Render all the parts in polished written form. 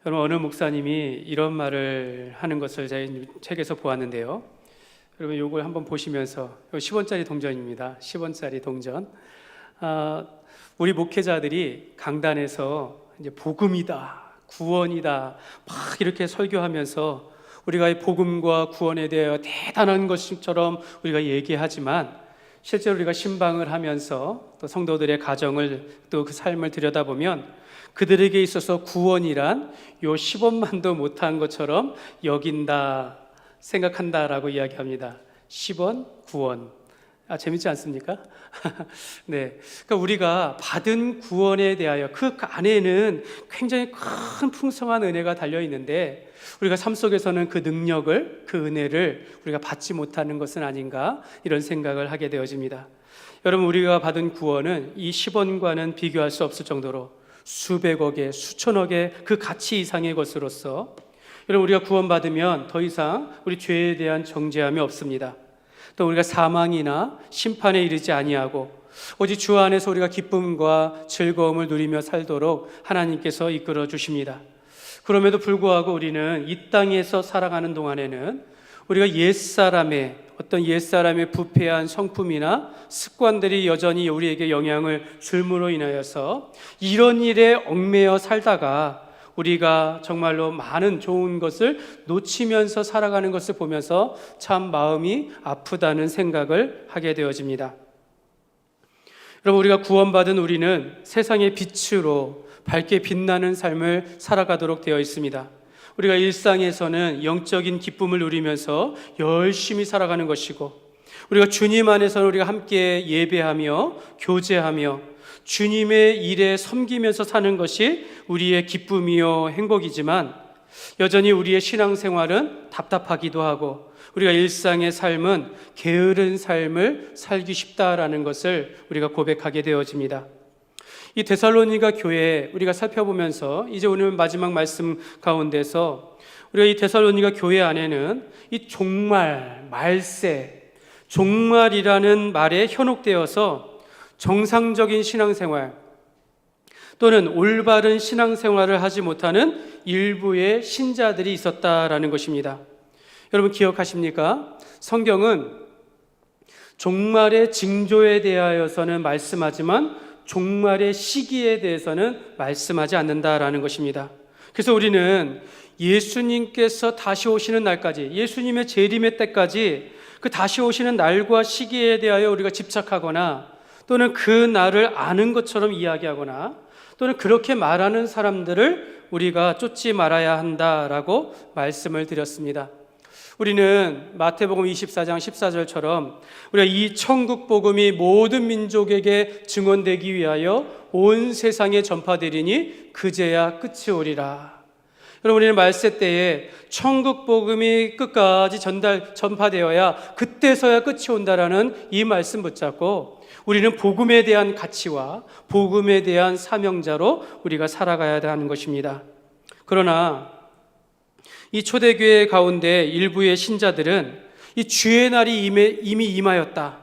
여러분, 어느 목사님이 이런 말을 하는 것을 제 책에서 보았는데요. 여러분, 이걸 한번 보시면서, 10원짜리 동전입니다. 10원짜리 동전. 우리 목회자들이 강단에서 이제 복음이다, 구원이다, 막 이렇게 설교하면서 우리가 이 복음과 구원에 대하여 대단한 것처럼 우리가 얘기하지만, 실제로 우리가 신방을 하면서 또 성도들의 가정을 또 그 삶을 들여다보면 그들에게 있어서 구원이란 요 10원만도 못한 것처럼 여긴다, 생각한다라고 이야기합니다. 10원, 구원. 재밌지 않습니까? 네. 그러니까 우리가 받은 구원에 대하여 그 안에는 굉장히 큰 풍성한 은혜가 달려 있는데, 우리가 삶 속에서는 그 능력을, 그 은혜를 우리가 받지 못하는 것은 아닌가, 이런 생각을 하게 되어집니다. 여러분, 우리가 받은 구원은 이 10원과는 비교할 수 없을 정도로 수백억의, 수천억의 그 가치 이상의 것으로서, 여러분, 우리가 구원받으면 더 이상 우리 죄에 대한 정죄함이 없습니다. 또 우리가 사망이나 심판에 이르지 아니하고 오직 주 안에서 우리가 기쁨과 즐거움을 누리며 살도록 하나님께서 이끌어 주십니다. 그럼에도 불구하고 우리는 이 땅에서 살아가는 동안에는 우리가 옛사람의 부패한 성품이나 습관들이 여전히 우리에게 영향을 줄므로 인하여서 이런 일에 얽매여 살다가 우리가 정말로 많은 좋은 것을 놓치면서 살아가는 것을 보면서 참 마음이 아프다는 생각을 하게 되어집니다. 여러분, 우리가 구원받은 우리는 세상의 빛으로 밝게 빛나는 삶을 살아가도록 되어 있습니다. 우리가 일상에서는 영적인 기쁨을 누리면서 열심히 살아가는 것이고, 우리가 주님 안에서는 우리가 함께 예배하며 교제하며 주님의 일에 섬기면서 사는 것이 우리의 기쁨이요 행복이지만, 여전히 우리의 신앙생활은 답답하기도 하고 우리가 일상의 삶은 게으른 삶을 살기 쉽다라는 것을 우리가 고백하게 되어집니다. 이 데살로니가 교회 우리가 살펴보면서 이제 오늘 마지막 말씀 가운데서 우리가 이 데살로니가 교회 안에는 이 종말, 말세, 종말이라는 말에 현혹되어서 정상적인 신앙생활 또는 올바른 신앙생활을 하지 못하는 일부의 신자들이 있었다라는 것입니다. 여러분, 기억하십니까? 성경은 종말의 징조에 대하여서는 말씀하지만 종말의 시기에 대해서는 말씀하지 않는다라는 것입니다. 그래서 우리는 예수님께서 다시 오시는 날까지, 예수님의 재림의 때까지 그 다시 오시는 날과 시기에 대하여 우리가 집착하거나 또는 그 날을 아는 것처럼 이야기하거나 또는 그렇게 말하는 사람들을 우리가 쫓지 말아야 한다라고 말씀을 드렸습니다. 우리는 마태복음 24장 14절처럼 우리가 이 천국 복음이 모든 민족에게 증언되기 위하여 온 세상에 전파되리니 그제야 끝이 오리라. 여러분, 우리는 말세 때에 천국 복음이 끝까지 전파되어야 그때서야 끝이 온다라는 이 말씀 붙잡고 우리는 복음에 대한 가치와 복음에 대한 사명자로 우리가 살아가야 하는 것입니다. 그러나 이 초대교회 가운데 일부의 신자들은 이 주의 날이 이미 임하였다,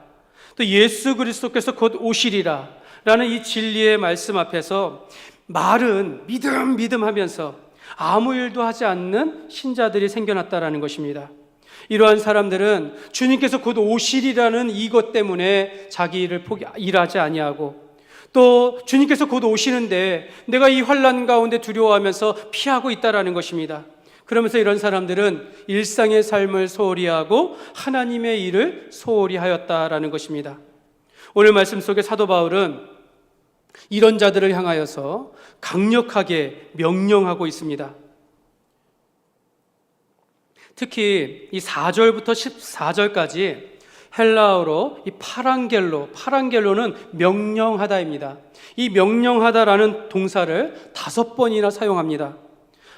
또 예수 그리스도께서 곧 오시리라 라는 이 진리의 말씀 앞에서 말은 믿음 하면서 아무 일도 하지 않는 신자들이 생겨났다라는 것입니다. 이러한 사람들은 주님께서 곧 오시리라는 이것 때문에 자기 일을 일하지 아니하고, 또 주님께서 곧 오시는데 내가 이 환난 가운데 두려워하면서 피하고 있다라는 것입니다. 그러면서 이런 사람들은 일상의 삶을 소홀히 하고 하나님의 일을 소홀히 하였다라는 것입니다. 오늘 말씀 속에 사도 바울은 이런 자들을 향하여서 강력하게 명령하고 있습니다. 특히 이 4절부터 14절까지 헬라어로 이 파랑겔로는 명령하다입니다. 이 명령하다라는 동사를 5번이나 사용합니다.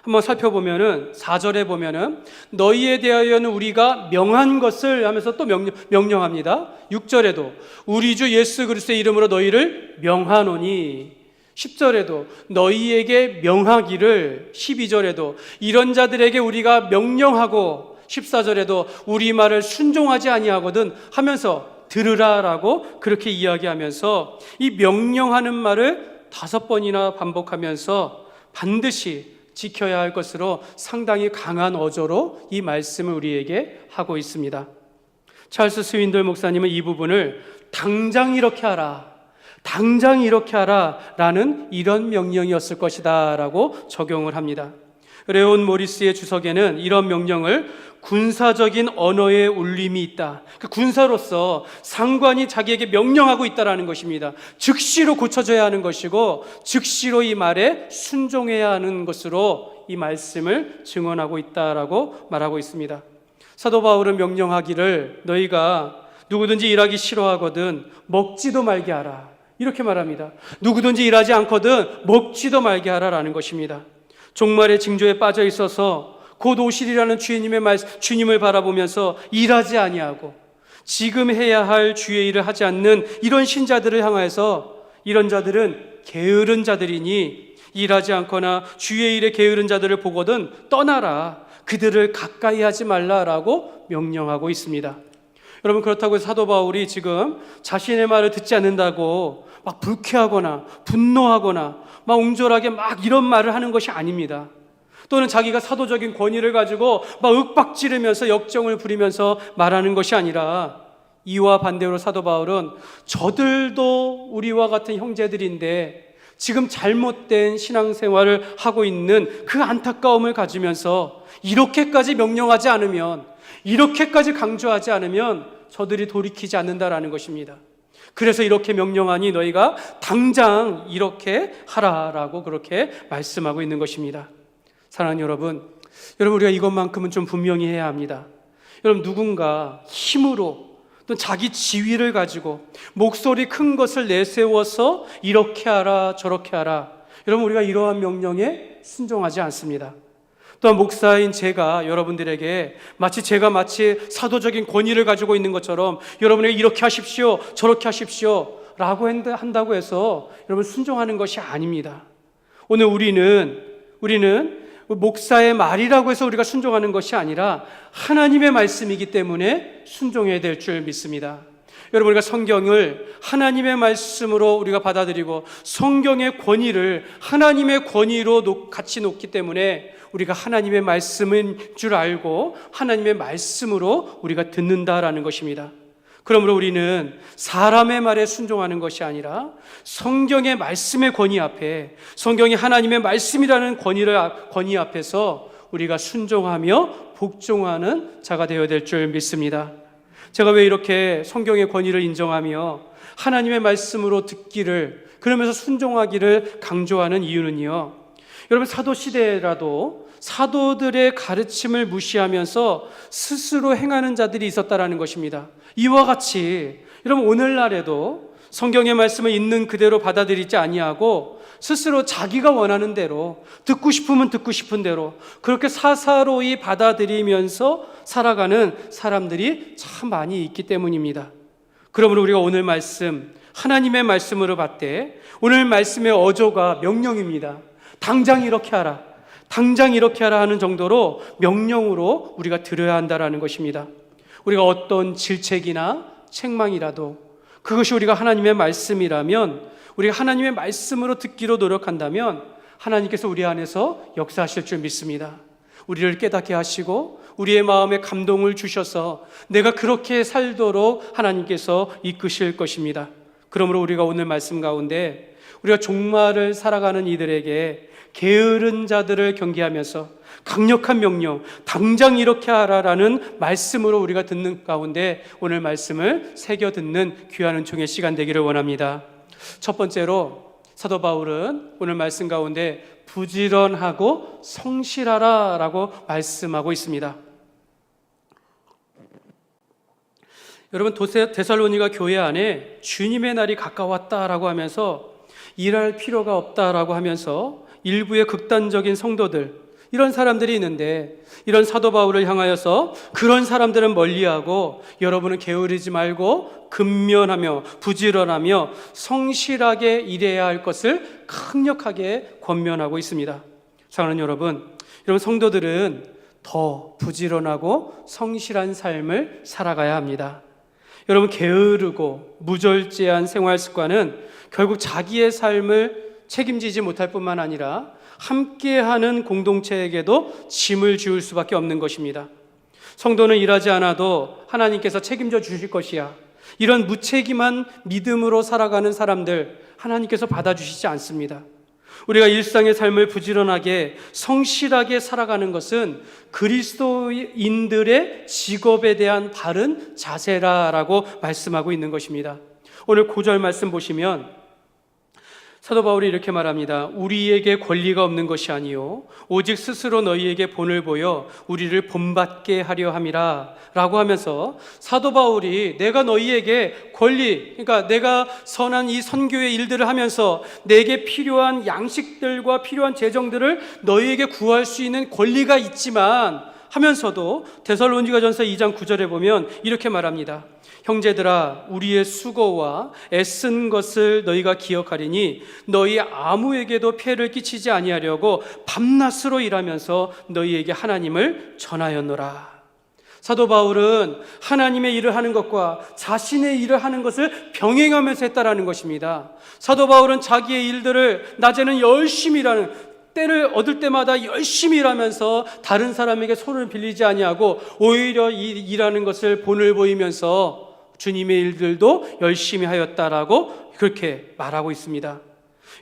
한번 살펴보면은 4절에 보면은 너희에 대하여는 우리가 명한 것을 하면서 또 명령합니다. 6절에도 우리 주 예수 그리스도의 이름으로 너희를 명하노니, 10절에도 너희에게 명하기를, 12절에도 이런 자들에게 우리가 명령하고, 14절에도 우리 말을 순종하지 아니하거든 하면서 들으라라고 그렇게 이야기하면서 이 명령하는 말을 5번이나 반복하면서 반드시 지켜야 할 것으로 상당히 강한 어조로 이 말씀을 우리에게 하고 있습니다. 찰스 스윈들 목사님은 이 부분을 당장 이렇게 하라, 당장 이렇게 하라 라는 이런 명령이었을 것이다 라고 적용을 합니다. 레온 모리스의 주석에는 이런 명령을 군사적인 언어의 울림이 있다, 군사로서 상관이 자기에게 명령하고 있다라는 것입니다. 즉시로 고쳐져야 하는 것이고 즉시로 이 말에 순종해야 하는 것으로 이 말씀을 증언하고 있다라고 말하고 있습니다. 사도 바울은 명령하기를 너희가 누구든지 일하기 싫어하거든 먹지도 말게 하라 이렇게 말합니다. 누구든지 일하지 않거든 먹지도 말게 하라라는 것입니다. 종말의 징조에 빠져 있어서 곧 오시리라는 주님을 바라보면서 일하지 아니하고 지금 해야 할 주의 일을 하지 않는 이런 신자들을 향해서 이런 자들은 게으른 자들이니 일하지 않거나 주의 일에 게으른 자들을 보거든 떠나라, 그들을 가까이 하지 말라라고 명령하고 있습니다. 여러분, 그렇다고 해서 사도 바울이 지금 자신의 말을 듣지 않는다고 막 불쾌하거나 분노하거나 막 옹졸하게 막 이런 말을 하는 것이 아닙니다. 또는 자기가 사도적인 권위를 가지고 막 윽박지르면서 역정을 부리면서 말하는 것이 아니라 이와 반대로 사도 바울은 저들도 우리와 같은 형제들인데 지금 잘못된 신앙생활을 하고 있는 그 안타까움을 가지면서 이렇게까지 명령하지 않으면, 이렇게까지 강조하지 않으면 저들이 돌이키지 않는다라는 것입니다. 그래서 이렇게 명령하니 너희가 당장 이렇게 하라라고 그렇게 말씀하고 있는 것입니다. 사랑하는 여러분, 우리가 이것만큼은 좀 분명히 해야 합니다. 여러분, 누군가 힘으로 또 자기 지위를 가지고 목소리 큰 것을 내세워서 이렇게 하라 저렇게 하라, 여러분, 우리가 이러한 명령에 순종하지 않습니다. 또한 목사인 제가 여러분들에게 마치 사도적인 권위를 가지고 있는 것처럼 여러분에게 이렇게 하십시오 저렇게 하십시오 라고 한다고 해서 여러분 순종하는 것이 아닙니다. 오늘 우리는 목사의 말이라고 해서 우리가 순종하는 것이 아니라 하나님의 말씀이기 때문에 순종해야 될 줄 믿습니다. 여러분, 우리가 성경을 하나님의 말씀으로 우리가 받아들이고 성경의 권위를 하나님의 권위로 같이 놓기 때문에 우리가 하나님의 말씀인 줄 알고 하나님의 말씀으로 우리가 듣는다라는 것입니다. 그러므로 우리는 사람의 말에 순종하는 것이 아니라 성경의 말씀의 권위 앞에, 성경이 하나님의 말씀이라는 권위 앞에서 우리가 순종하며 복종하는 자가 되어야 될 줄 믿습니다. 제가 왜 이렇게 성경의 권위를 인정하며 하나님의 말씀으로 듣기를, 그러면서 순종하기를 강조하는 이유는요, 여러분, 사도시대라도 사도들의 가르침을 무시하면서 스스로 행하는 자들이 있었다라는 것입니다. 이와 같이 여러분, 오늘날에도 성경의 말씀을 있는 그대로 받아들이지 아니하고 스스로 자기가 원하는 대로, 듣고 싶으면 듣고 싶은 대로 그렇게 사사로이 받아들이면서 살아가는 사람들이 참 많이 있기 때문입니다. 그러므로 우리가 오늘 말씀, 하나님의 말씀으로 봤때 오늘 말씀의 어조가 명령입니다. 당장 이렇게 하라, 당장 이렇게 하라 하는 정도로 명령으로 우리가 들어야 한다라는 것입니다. 우리가 어떤 질책이나 책망이라도 그것이 우리가 하나님의 말씀이라면, 우리가 하나님의 말씀으로 듣기로 노력한다면 하나님께서 우리 안에서 역사하실 줄 믿습니다. 우리를 깨닫게 하시고 우리의 마음에 감동을 주셔서 내가 그렇게 살도록 하나님께서 이끄실 것입니다. 그러므로 우리가 오늘 말씀 가운데 우리가 종말을 살아가는 이들에게 게으른 자들을 경계하면서 강력한 명령, 당장 이렇게 하라라는 말씀으로 우리가 듣는 가운데 오늘 말씀을 새겨 듣는 귀한 은총의 시간 되기를 원합니다. 첫 번째로 사도 바울은 오늘 말씀 가운데 부지런하고 성실하라라고 말씀하고 있습니다. 여러분, 데살로니가 교회 안에 주님의 날이 가까웠다라고 하면서 일할 필요가 없다라고 하면서 일부의 극단적인 성도들, 이런 사람들이 있는데 이런 사도 바울을 향하여서 그런 사람들은 멀리하고 여러분은 게으르지 말고 근면하며 부지런하며 성실하게 일해야 할 것을 강력하게 권면하고 있습니다. 사랑하는 여러분, 성도들은 더 부지런하고 성실한 삶을 살아가야 합니다. 여러분, 게으르고 무절제한 생활 습관은 결국 자기의 삶을 책임지지 못할 뿐만 아니라 함께하는 공동체에게도 짐을 지울 수밖에 없는 것입니다. 성도는 일하지 않아도 하나님께서 책임져 주실 것이야. 이런 무책임한 믿음으로 살아가는 사람들 하나님께서 받아주시지 않습니다. 우리가 일상의 삶을 부지런하게 성실하게 살아가는 것은 그리스도인들의 직업에 대한 바른 자세라고 말씀하고 있는 것입니다. 오늘 9절 말씀 보시면 사도 바울이 이렇게 말합니다. 우리에게 권리가 없는 것이 아니요 오직 스스로 너희에게 본을 보여 우리를 본받게 하려 함이라 라고 하면서 사도 바울이 내가 너희에게 권리, 그러니까 내가 선한 이 선교의 일들을 하면서 내게 필요한 양식들과 필요한 재정들을 너희에게 구할 수 있는 권리가 있지만 하면서도 데살로니가전서 2장 9절에 보면 이렇게 말합니다. 형제들아 우리의 수고와 애쓴 것을 너희가 기억하리니 너희 아무에게도 폐를 끼치지 아니하려고 밤낮으로 일하면서 너희에게 하나님을 전하였노라. 사도 바울은 하나님의 일을 하는 것과 자신의 일을 하는 것을 병행하면서 했다라는 것입니다. 사도 바울은 자기의 일들을 낮에는 열심히 일하는, 때를 얻을 때마다 열심히 일하면서 다른 사람에게 손을 빌리지 아니하고 오히려 일하는 것을 본을 보이면서 주님의 일들도 열심히 하였다라고 그렇게 말하고 있습니다.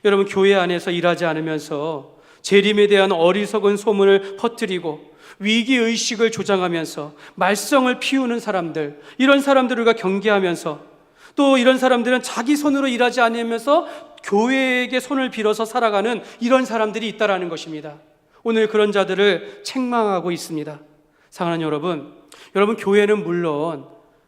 여러분, 교회 안에서 일하지 않으면서 재림에 대한 어리석은 소문을 퍼뜨리고 위기의식을 조장하면서 말썽을 피우는 사람들, 이런 사람들을 우리가 경계하면서, 또 이런 사람들은 자기 손으로 일하지 않으면서 교회에게 손을 빌어서 살아가는 이런 사람들이 있다라는 것입니다. 오늘 그런 자들을 책망하고 있습니다. 사랑하는 여러분, 교회는 물론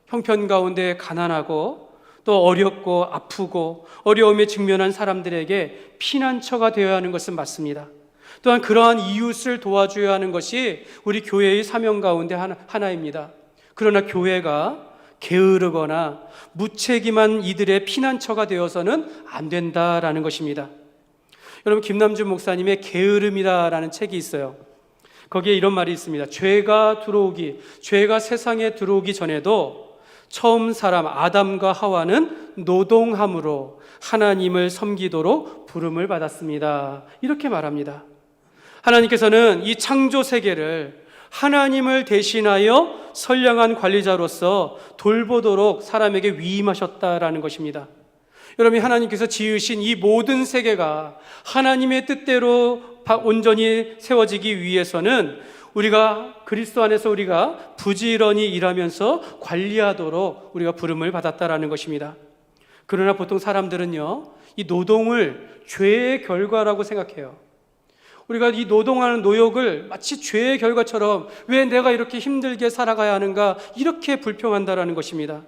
형편 가운데 가난하고 또 어렵고 아프고 어려움에 직면한 사람들에게 피난처가 되어야 하는 것은 맞습니다. 또한 그러한 이웃을 도와줘야 하는 것이 우리 교회의 사명 가운데 하나입니다. 그러나 교회가 게으르거나 무책임한 이들의 피난처가 되어서는 안 된다라는 것입니다. 여러분, 김남준 목사님의 게으름이라는 책이 있어요. 거기에 이런 말이 있습니다. 죄가 세상에 들어오기 전에도 처음 사람 아담과 하와는 노동함으로 하나님을 섬기도록 부름을 받았습니다. 이렇게 말합니다. 하나님께서는 이 창조 세계를 하나님을 대신하여 선량한 관리자로서 돌보도록 사람에게 위임하셨다라는 것입니다. 여러분, 하나님께서 지으신 이 모든 세계가 하나님의 뜻대로 온전히 세워지기 위해서는 우리가 그리스도 안에서 우리가 부지런히 일하면서 관리하도록 우리가 부름을 받았다라는 것입니다. 그러나 보통 사람들은요, 이 노동을 죄의 결과라고 생각해요. 우리가 이 노동하는 노역을 마치 죄의 결과처럼 왜 내가 이렇게 힘들게 살아가야 하는가, 이렇게 불평한다라는 것입니다.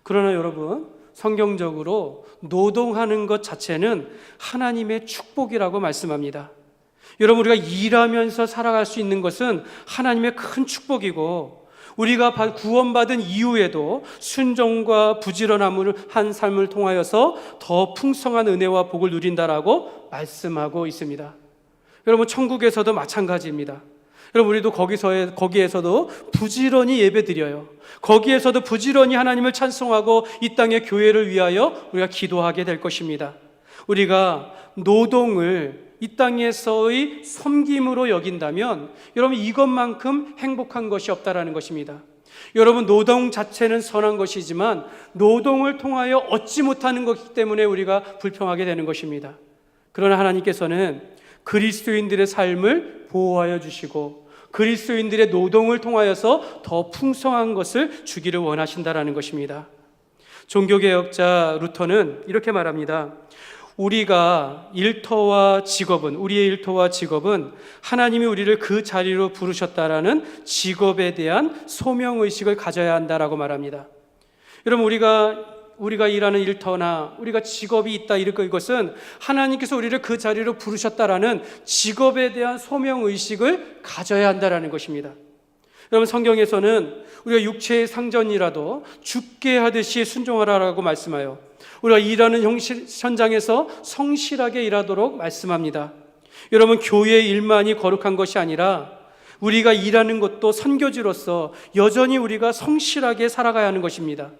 그러나 여러분, 성경적으로 노동하는 것 자체는 하나님의 축복이라고 말씀합니다. 여러분, 우리가 일하면서 살아갈 수 있는 것은 하나님의 큰 축복이고, 우리가 구원받은 이후에도 순종과 부지런함을 한 삶을 통하여서 더 풍성한 은혜와 복을 누린다라고 말씀하고 있습니다. 여러분, 천국에서도 마찬가지입니다. 여러분, 우리도 거기에서도 부지런히 예배드려요. 거기에서도 부지런히 하나님을 찬송하고 이 땅의 교회를 위하여 우리가 기도하게 될 것입니다. 우리가 노동을 이 땅에서의 섬김으로 여긴다면 여러분, 이것만큼 행복한 것이 없다라는 것입니다. 여러분, 노동 자체는 선한 것이지만 노동을 통하여 얻지 못하는 것이기 때문에 우리가 불평하게 되는 것입니다. 그러나 하나님께서는 그리스도인들의 삶을 보호하여 주시고 그리스도인들의 노동을 통하여서 더 풍성한 것을 주기를 원하신다라는 것입니다. 종교개혁자 루터는 이렇게 말합니다. 우리의 일터와 직업은 하나님이 우리를 그 자리로 부르셨다라는 직업에 대한 소명의식을 가져야 한다라고 말합니다. 여러분, 우리가 일하는 일터나 우리가 직업이 있다, 이것은 하나님께서 우리를 그 자리로 부르셨다라는 직업에 대한 소명의식을 가져야 한다라는 것입니다. 여러분, 성경에서는 우리가 육체의 상전이라도 죽게 하듯이 순종하라고 말씀하여 우리가 일하는 현장에서 성실하게 일하도록 말씀합니다. 여러분, 교회의 일만이 거룩한 것이 아니라 우리가 일하는 것도 선교지로서 여전히 우리가 성실하게 살아가야 하는 것입니다.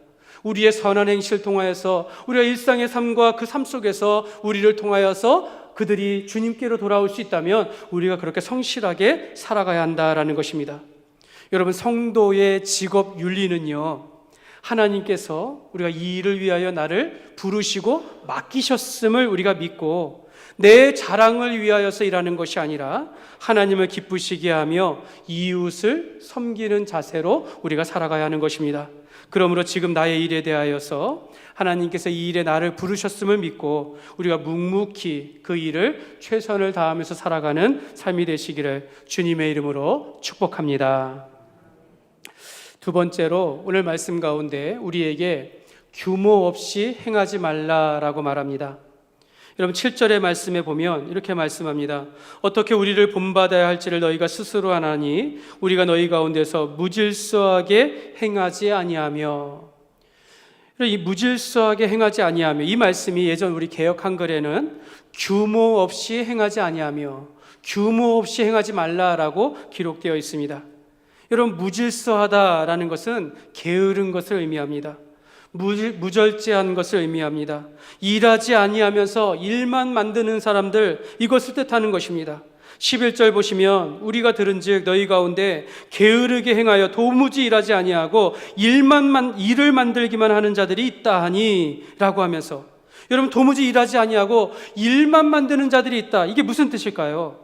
우리의 선한 행실을 통하여서 우리가 일상의 삶과 그 삶 속에서 우리를 통하여서 그들이 주님께로 돌아올 수 있다면 우리가 그렇게 성실하게 살아가야 한다라는 것입니다. 여러분, 성도의 직업 윤리는요, 하나님께서 우리가 이 일을 위하여 나를 부르시고 맡기셨음을 우리가 믿고 내 자랑을 위하여서 일하는 것이 아니라 하나님을 기쁘시게 하며 이웃을 섬기는 자세로 우리가 살아가야 하는 것입니다. 그러므로 지금 나의 일에 대하여서 하나님께서 이 일에 나를 부르셨음을 믿고 우리가 묵묵히 그 일을 최선을 다하면서 살아가는 삶이 되시기를 주님의 이름으로 축복합니다. 두 번째로 오늘 말씀 가운데 우리에게 규모 없이 행하지 말라라고 말합니다. 여러분, 7절의 말씀에 보면 이렇게 말씀합니다. 어떻게 우리를 본받아야 할지를 너희가 스스로 아나니 우리가 너희 가운데서 무질서하게 행하지 아니하며. 이 무질서하게 행하지 아니하며, 이 말씀이 예전 우리 개역 한글에는 규모 없이 행하지 아니하며 규모 없이 행하지 말라라고 기록되어 있습니다. 여러분, 무질서하다라는 것은 게으른 것을 의미합니다. 무절제한 것을 의미합니다. 일하지 아니하면서 일만 만드는 사람들, 이것을 뜻하는 것입니다. 11절 보시면 우리가 들은즉 너희 가운데 게으르게 행하여 도무지 일하지 아니하고 일을 만들기만 하는 자들이 있다 하니 라고 하면서, 여러분, 도무지 일하지 아니하고 일만 만드는 자들이 있다, 이게 무슨 뜻일까요?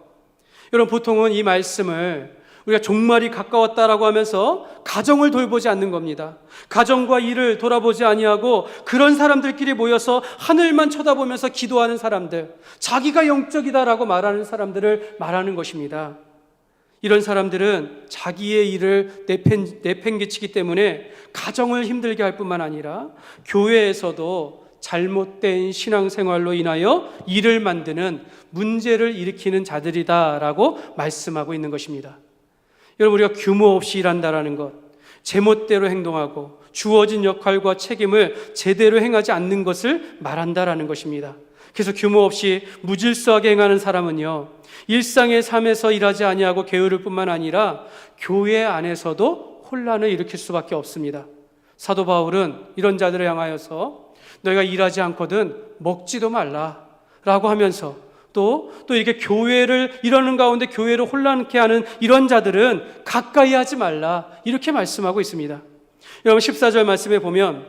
여러분, 보통은 이 말씀을 우리가 종말이 가까웠다라고 하면서 가정을 돌보지 않는 겁니다. 가정과 일을 돌아보지 아니하고 그런 사람들끼리 모여서 하늘만 쳐다보면서 기도하는 사람들, 자기가 영적이다라고 말하는 사람들을 말하는 것입니다. 이런 사람들은 자기의 일을 내팽개치기 때문에 가정을 힘들게 할 뿐만 아니라 교회에서도 잘못된 신앙생활로 인하여 일을 만드는 문제를 일으키는 자들이다라고 말씀하고 있는 것입니다. 여러분, 우리가 규모 없이 일한다라는 것, 제멋대로 행동하고 주어진 역할과 책임을 제대로 행하지 않는 것을 말한다라는 것입니다. 그래서 규모 없이 무질서하게 행하는 사람은요, 일상의 삶에서 일하지 아니하고 게으를 뿐만 아니라 교회 안에서도 혼란을 일으킬 수밖에 없습니다. 사도 바울은 이런 자들을 향하여서 너희가 일하지 않거든 먹지도 말라라고 하면서 또 이렇게 교회를 이러는 가운데 교회를 혼란케 하는 이런 자들은 가까이 하지 말라, 이렇게 말씀하고 있습니다. 여러분, 14절 말씀에 보면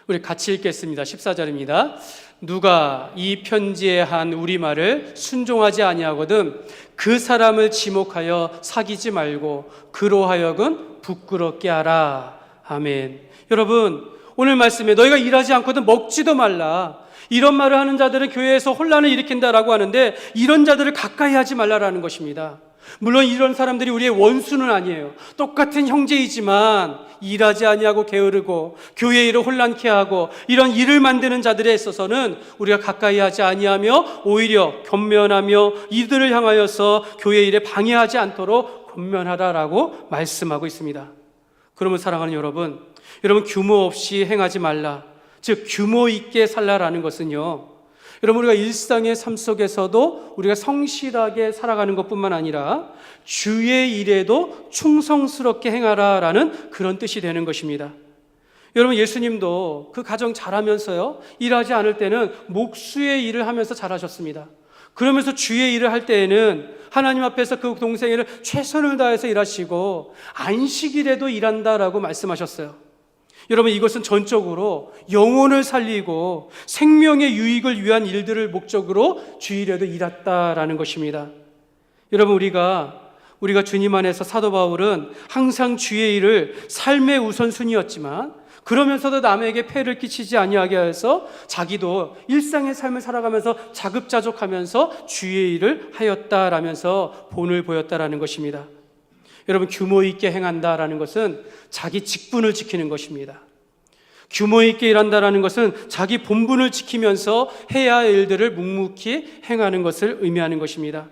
우리 같이 읽겠습니다. 14절입니다. 누가 이 편지에 한 우리 말을 순종하지 아니하거든 그 사람을 지목하여 사귀지 말고 그로 하여금 부끄럽게 하라. 아멘. 여러분, 오늘 말씀에 너희가 일하지 않거든 먹지도 말라, 이런 말을 하는 자들은 교회에서 혼란을 일으킨다라고 하는데 이런 자들을 가까이 하지 말라라는 것입니다. 물론 이런 사람들이 우리의 원수는 아니에요. 똑같은 형제이지만 일하지 아니하고 게으르고 교회 일을 혼란케 하고 이런 일을 만드는 자들에 있어서는 우리가 가까이 하지 아니하며 오히려 겸면하며 이들을 향하여서 교회 일에 방해하지 않도록 권면하라라고 말씀하고 있습니다. 그러면 사랑하는 여러분, 규모 없이 행하지 말라, 즉 규모 있게 살라라는 것은요, 여러분, 우리가 일상의 삶 속에서도 우리가 성실하게 살아가는 것뿐만 아니라 주의 일에도 충성스럽게 행하라라는 그런 뜻이 되는 것입니다. 여러분, 예수님도 그 가정 잘하면서요, 일하지 않을 때는 목수의 일을 하면서 잘하셨습니다. 그러면서 주의 일을 할 때에는 하나님 앞에서 그 동생을 최선을 다해서 일하시고 안식일에도 일한다라고 말씀하셨어요. 여러분, 이것은 전적으로 영혼을 살리고 생명의 유익을 위한 일들을 목적으로 주일에도 일했다라는 것입니다. 여러분, 우리가 주님 안에서 사도 바울은 항상 주의 일을 삶의 우선순위였지만 그러면서도 남에게 폐를 끼치지 아니하게 해서 자기도 일상의 삶을 살아가면서 자급자족하면서 주의 일을 하였다라면서 본을 보였다라는 것입니다. 여러분, 규모 있게 행한다라는 것은 자기 직분을 지키는 것입니다. 규모 있게 일한다라는 것은 자기 본분을 지키면서 해야 할 일들을 묵묵히 행하는 것을 의미하는 것입니다.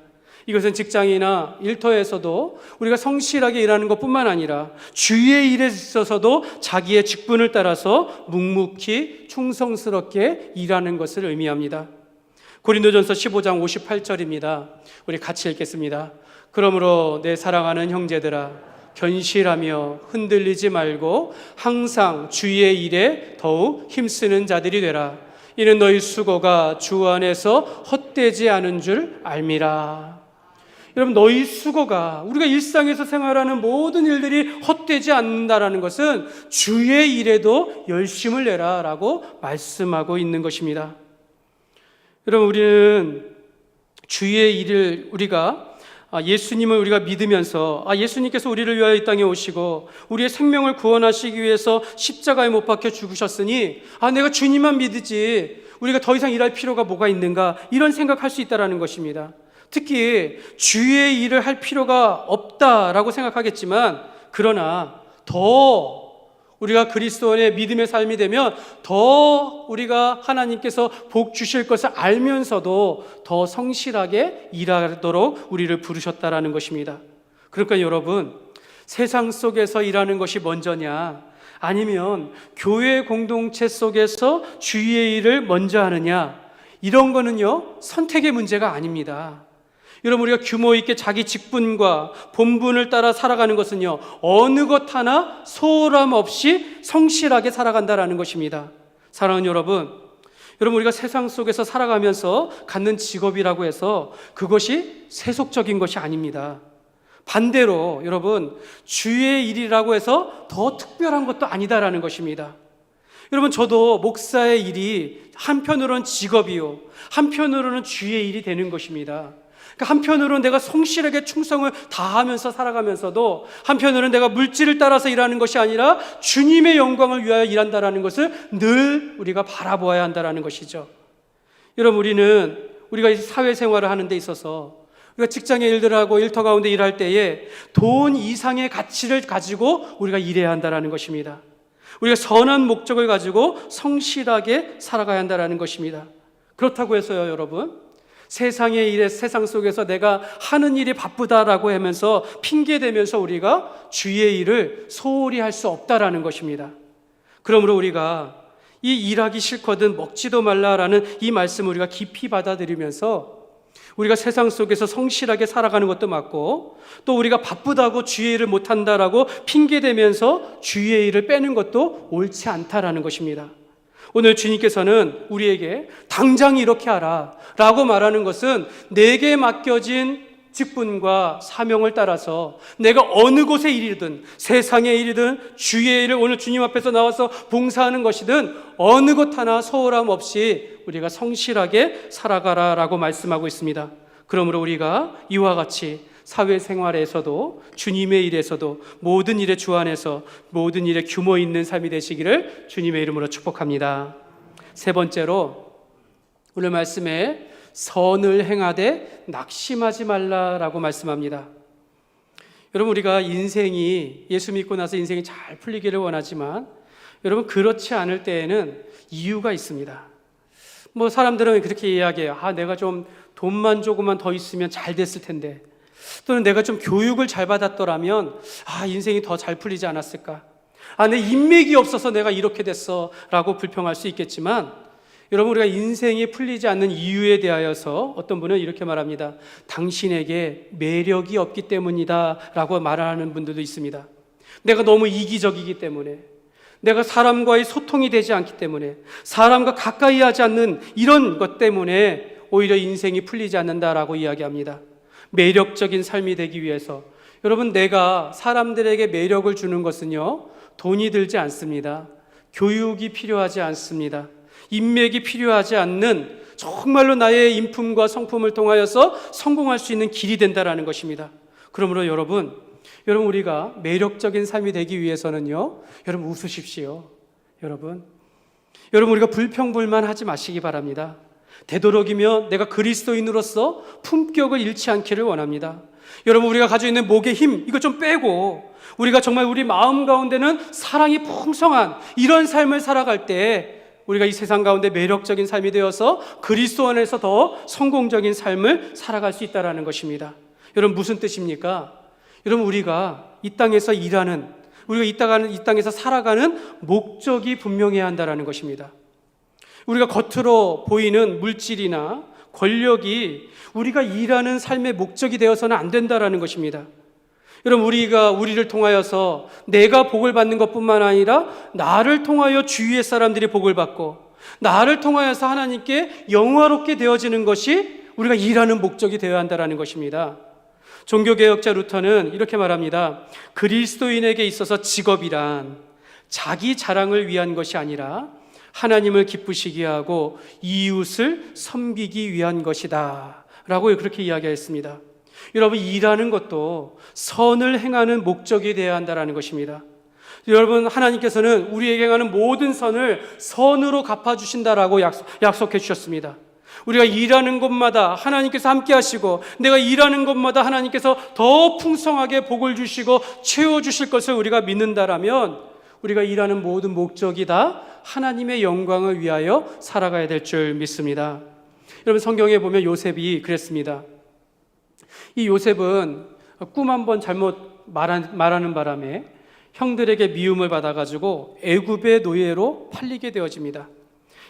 이것은 직장이나 일터에서도 우리가 성실하게 일하는 것뿐만 아니라 주의 일에 있어서도 자기의 직분을 따라서 묵묵히 충성스럽게 일하는 것을 의미합니다. 고린도전서 15장 58절입니다. 우리 같이 읽겠습니다. 그러므로 내 사랑하는 형제들아, 견실하며 흔들리지 말고 항상 주의 일에 더욱 힘쓰는 자들이 되라. 이는 너희 수고가 주 안에서 헛되지 않은 줄 알미라. 여러분, 너희 수고가, 우리가 일상에서 생활하는 모든 일들이 헛되지 않는다라는 것은 주의 일에도 열심을 내라라고 말씀하고 있는 것입니다. 여러분, 우리는 주의 일을 예수님을 우리가 믿으면서 예수님께서 우리를 위하여 이 땅에 오시고 우리의 생명을 구원하시기 위해서 십자가에 못 박혀 죽으셨으니 내가 주님만 믿지 우리가 더 이상 일할 필요가 뭐가 있는가, 이런 생각할 수 있다는 것입니다. 특히 주의 일을 할 필요가 없다라고 생각하겠지만, 그러나 더 우리가 그리스도인의 믿음의 삶이 되면 더 우리가 하나님께서 복 주실 것을 알면서도 더 성실하게 일하도록 우리를 부르셨다라는 것입니다. 그러니까 여러분, 세상 속에서 일하는 것이 먼저냐, 아니면 교회 공동체 속에서 주의 일을 먼저 하느냐, 이런 거는요 선택의 문제가 아닙니다. 여러분, 우리가 규모 있게 자기 직분과 본분을 따라 살아가는 것은요 어느 것 하나 소홀함 없이 성실하게 살아간다라는 것입니다. 사랑하는 여러분, 우리가 세상 속에서 살아가면서 갖는 직업이라고 해서 그것이 세속적인 것이 아닙니다. 반대로 여러분, 주의 일이라고 해서 더 특별한 것도 아니다라는 것입니다. 여러분, 저도 목사의 일이 한편으로는 직업이요, 한편으로는 주의 일이 되는 것입니다. 한편으로는 내가 성실하게 충성을 다하면서 살아가면서도 한편으로는 내가 물질을 따라서 일하는 것이 아니라 주님의 영광을 위하여 일한다라는 것을 늘 우리가 바라보아야 한다라는 것이죠. 여러분, 우리가 사회생활을 하는 데 있어서 우리가 직장의 일들을 하고 일터 가운데 일할 때에 돈 이상의 가치를 가지고 우리가 일해야 한다라는 것입니다. 우리가 선한 목적을 가지고 성실하게 살아가야 한다라는 것입니다. 그렇다고 해서요 여러분, 세상의 일에, 세상 속에서 내가 하는 일이 바쁘다라고 하면서 핑계대면서 우리가 주의 일을 소홀히 할 수 없다라는 것입니다. 그러므로 우리가 이 일하기 싫거든 먹지도 말라라는 이 말씀을 우리가 깊이 받아들이면서 우리가 세상 속에서 성실하게 살아가는 것도 맞고, 또 우리가 바쁘다고 주의 일을 못한다라고 핑계대면서 주의 일을 빼는 것도 옳지 않다라는 것입니다. 오늘 주님께서는 우리에게 당장 이렇게 하라 라고 말하는 것은 내게 맡겨진 직분과 사명을 따라서 내가 어느 곳의 일이든, 세상의 일이든 주의 일을 오늘 주님 앞에서 나와서 봉사하는 것이든 어느 것 하나 소홀함 없이 우리가 성실하게 살아가라 라고 말씀하고 있습니다. 그러므로 우리가 이와 같이 사회생활에서도 주님의 일에서도 모든 일에 주안해서 모든 일에 규모 있는 삶이 되시기를 주님의 이름으로 축복합니다. 세 번째로, 오늘 말씀에 선을 행하되 낙심하지 말라라고 말씀합니다. 여러분, 우리가 인생이, 예수 믿고 나서 인생이 잘 풀리기를 원하지만 여러분, 그렇지 않을 때에는 이유가 있습니다. 사람들은 그렇게 이야기해요. 내가 좀 돈만 조금만 더 있으면 잘 됐을 텐데, 또는 내가 좀 교육을 잘 받았더라면 인생이 더 잘 풀리지 않았을까, 내 인맥이 없어서 내가 이렇게 됐어 라고 불평할 수 있겠지만, 여러분, 우리가 인생이 풀리지 않는 이유에 대하여서 어떤 분은 이렇게 말합니다. 당신에게 매력이 없기 때문이다 라고 말하는 분들도 있습니다. 내가 너무 이기적이기 때문에, 내가 사람과의 소통이 되지 않기 때문에, 사람과 가까이 하지 않는 이런 것 때문에 오히려 인생이 풀리지 않는다라고 이야기합니다. 매력적인 삶이 되기 위해서, 여러분, 내가 사람들에게 매력을 주는 것은요 돈이 들지 않습니다. 교육이 필요하지 않습니다. 인맥이 필요하지 않는, 정말로 나의 인품과 성품을 통하여서 성공할 수 있는 길이 된다라는 것입니다. 그러므로 여러분, 우리가 매력적인 삶이 되기 위해서는요, 여러분 웃으십시오. 여러분 우리가 불평불만하지 마시기 바랍니다. 되도록이면 내가 그리스도인으로서 품격을 잃지 않기를 원합니다. 여러분, 우리가 가지고 있는 목의 힘, 이거 좀 빼고 우리가 정말 우리 마음 가운데는 사랑이 풍성한 이런 삶을 살아갈 때 우리가 이 세상 가운데 매력적인 삶이 되어서 그리스도 안에서 더 성공적인 삶을 살아갈 수 있다는 것입니다. 여러분, 무슨 뜻입니까? 여러분, 우리가 이 땅에서 일하는, 우리가 이 땅에서 살아가는 목적이 분명해야 한다는 것입니다. 우리가 겉으로 보이는 물질이나 권력이 우리가 일하는 삶의 목적이 되어서는 안 된다는 것입니다. 여러분, 우리를 통하여서 내가 복을 받는 것뿐만 아니라 나를 통하여 주위의 사람들이 복을 받고, 나를 통하여서 하나님께 영화롭게 되어지는 것이 우리가 일하는 목적이 되어야 한다는 것입니다. 종교개혁자 루터는 이렇게 말합니다. 그리스도인에게 있어서 직업이란 자기 자랑을 위한 것이 아니라 하나님을 기쁘시게 하고 이웃을 섬기기 위한 것이다 라고 그렇게 이야기했습니다. 여러분, 일하는 것도 선을 행하는 목적이 되어야 한다는 것입니다. 여러분, 하나님께서는 우리에게 행하는 모든 선을 선으로 갚아주신다라고 약속해 주셨습니다. 우리가 일하는 곳마다 하나님께서 함께 하시고 내가 일하는 곳마다 하나님께서 더 풍성하게 복을 주시고 채워주실 것을 우리가 믿는다라면 우리가 일하는 모든 목적이 다 하나님의 영광을 위하여 살아가야 될 줄 믿습니다. 여러분, 성경에 보면 요셉이 그랬습니다. 이 요셉은 꿈 한 번 잘못 말하는 바람에 형들에게 미움을 받아가지고 애굽의 노예로 팔리게 되어집니다.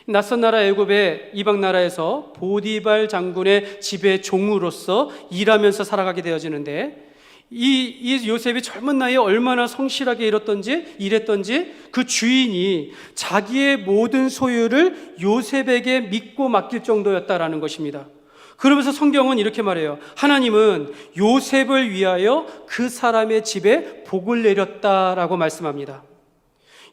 낯선 나라 애굽의 이방 나라에서 보디발 장군의 집의 종으로서 일하면서 살아가게 되어지는데 이 요셉이 젊은 나이에 얼마나 성실하게 일했던지 그 주인이 자기의 모든 소유를 요셉에게 믿고 맡길 정도였다라는 것입니다. 그러면서 성경은 이렇게 말해요. 하나님은 요셉을 위하여 그 사람의 집에 복을 내렸다라고 말씀합니다.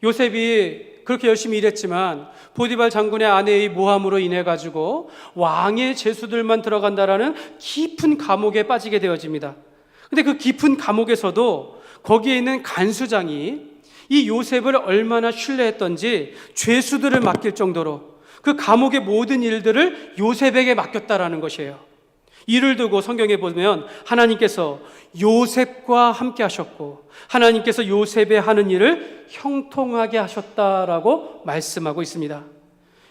요셉이 그렇게 열심히 일했지만 보디발 장군의 아내의 모함으로 인해 가지고 왕의 죄수들만 들어간다라는 깊은 감옥에 빠지게 되어집니다. 근데 그 깊은 감옥에서도 거기에 있는 간수장이 이 요셉을 얼마나 신뢰했던지 죄수들을 맡길 정도로 그 감옥의 모든 일들을 요셉에게 맡겼다라는 것이에요. 이를 두고 성경에 보면 하나님께서 요셉과 함께 하셨고 하나님께서 요셉의 하는 일을 형통하게 하셨다라고 말씀하고 있습니다.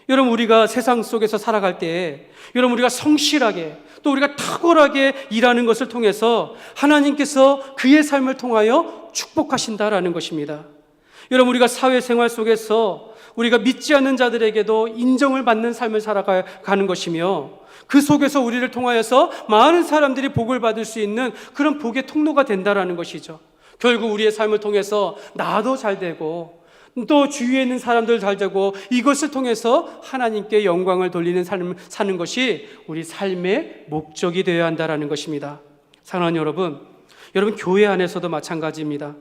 여러분, 우리가 세상 속에서 살아갈 때 여러분, 우리가 성실하게 또 우리가 탁월하게 일하는 것을 통해서 하나님께서 그의 삶을 통하여 축복하신다라는 것입니다. 여러분, 우리가 사회생활 속에서 우리가 믿지 않는 자들에게도 인정을 받는 삶을 살아가는 것이며 그 속에서 우리를 통하여서 많은 사람들이 복을 받을 수 있는 그런 복의 통로가 된다라는 것이죠. 결국 우리의 삶을 통해서 나도 잘 되고 또 주위에 있는 사람들 잘 되고 이것을 통해서 하나님께 영광을 돌리는 삶을 사는 것이 우리 삶의 목적이 되어야 한다라는 것입니다. 사랑하는 여러분, 교회 안에서도 마찬가지입니다.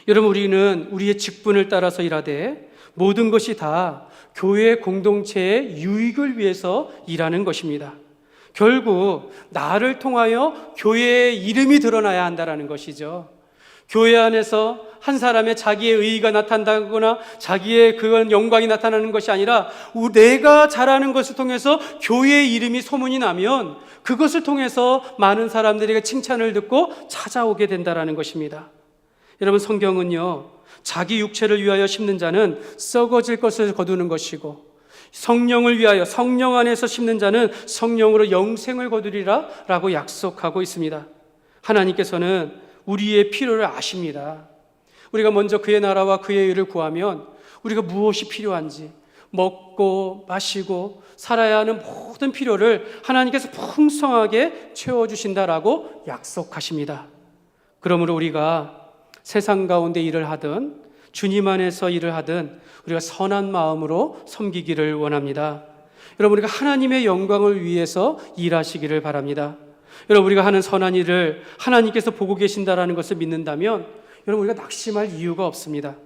여러분, 우리는 우리의 직분을 따라서 일하되 모든 것이 다 교회 공동체의 유익을 위해서 일하는 것입니다. 결국 나를 통하여 교회의 이름이 드러나야 한다는 것이죠. 교회 안에서 한 사람의 자기의 의의가 나타난다거나 자기의 그건 영광이 나타나는 것이 아니라 내가 잘하는 것을 통해서 교회의 이름이 소문이 나면 그것을 통해서 많은 사람들에게 칭찬을 듣고 찾아오게 된다는 것입니다. 여러분, 성경은요, 자기 육체를 위하여 심는 자는 썩어질 것을 거두는 것이고 성령을 위하여 성령 안에서 심는 자는 성령으로 영생을 거두리라 라고 약속하고 있습니다. 하나님께서는 우리의 필요를 아십니다. 우리가 먼저 그의 나라와 그의 의를 구하면 우리가 무엇이 필요한지 먹고 마시고 살아야 하는 모든 필요를 하나님께서 풍성하게 채워주신다라고 약속하십니다. 그러므로 우리가 세상 가운데 일을 하든 주님 안에서 일을 하든 우리가 선한 마음으로 섬기기를 원합니다. 여러분, 우리가 하나님의 영광을 위해서 일하시기를 바랍니다. 여러분, 우리가 하는 선한 일을 하나님께서 보고 계신다라는 것을 믿는다면 여러분, 우리가 낙심할 이유가 없습니다.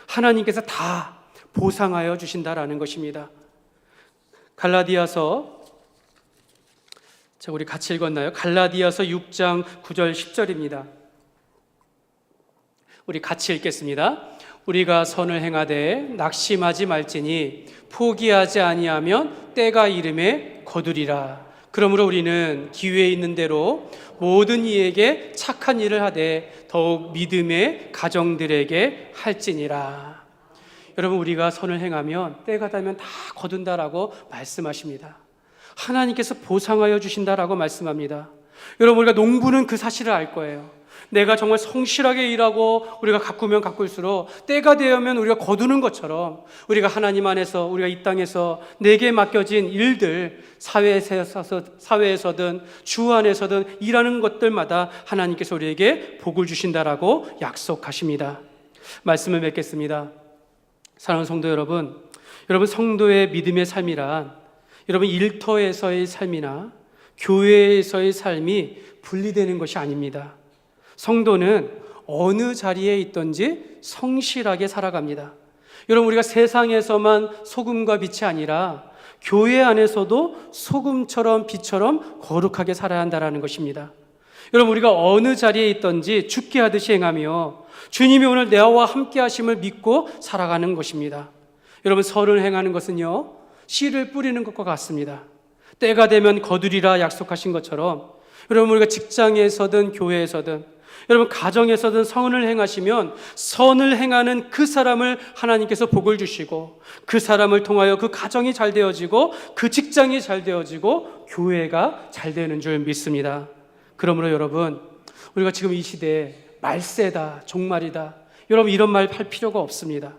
하나님께서 다 보상하여 주신다라는 것입니다. 갈라디아서, 우리 같이 읽었나요? 갈라디아서 6장 9절 10절입니다. 우리 같이 읽겠습니다. 우리가 선을 행하되 낙심하지 말지니 포기하지 아니하면 때가 이름에 거두리라. 그러므로 우리는 기회에 있는 대로 모든 이에게 착한 일을 하되 더욱 믿음의 가정들에게 할지니라. 여러분, 우리가 선을 행하면 때가 되면 다 거둔다라고 말씀하십니다. 하나님께서 보상하여 주신다라고 말씀합니다. 여러분, 우리가 농부는 그 사실을 알 거예요. 내가 정말 성실하게 일하고 우리가 가꾸면 가꿀수록 때가 되면 우리가 거두는 것처럼 우리가 하나님 안에서 우리가 이 땅에서 내게 맡겨진 일들, 사회에서든 주 안에서든 일하는 것들마다 하나님께서 우리에게 복을 주신다라고 약속하십니다. 말씀을 맺겠습니다. 사랑하는 성도 여러분, 여러분, 성도의 믿음의 삶이란 여러분 일터에서의 삶이나 교회에서의 삶이 분리되는 것이 아닙니다. 성도는 어느 자리에 있든지 성실하게 살아갑니다. 여러분, 우리가 세상에서만 소금과 빛이 아니라 교회 안에서도 소금처럼 빛처럼 거룩하게 살아야 한다는 것입니다. 여러분, 우리가 어느 자리에 있든지 죽게 하듯이 행하며 주님이 오늘 나와 함께 하심을 믿고 살아가는 것입니다. 여러분, 선을 행하는 것은요, 씨를 뿌리는 것과 같습니다. 때가 되면 거두리라 약속하신 것처럼 여러분, 우리가 직장에서든 교회에서든 여러분 가정에서든 선을 행하시면 선을 행하는 그 사람을 하나님께서 복을 주시고 그 사람을 통하여 그 가정이 잘 되어지고 그 직장이 잘 되어지고 교회가 잘 되는 줄 믿습니다. 그러므로 여러분, 우리가 지금 이 시대에 말세다, 종말이다, 여러분 이런 말 할 필요가 없습니다.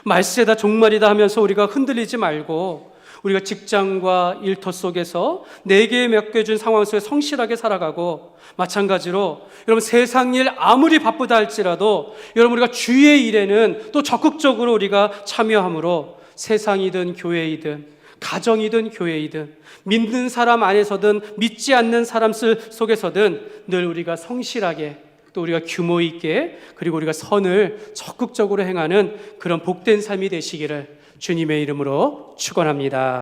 말세다, 종말이다 하면서 우리가 흔들리지 말고 우리가 직장과 일터 속에서 내게 맡겨준 상황 속에 성실하게 살아가고, 마찬가지로 여러분 세상 일 아무리 바쁘다 할지라도 여러분 우리가 주의 일에는 또 적극적으로 우리가 참여함으로 세상이든 교회이든 가정이든 교회이든 믿는 사람 안에서든 믿지 않는 사람 속에서든 늘 우리가 성실하게 또 우리가 규모 있게 그리고 우리가 선을 적극적으로 행하는 그런 복된 삶이 되시기를 주님의 이름으로 축원합니다.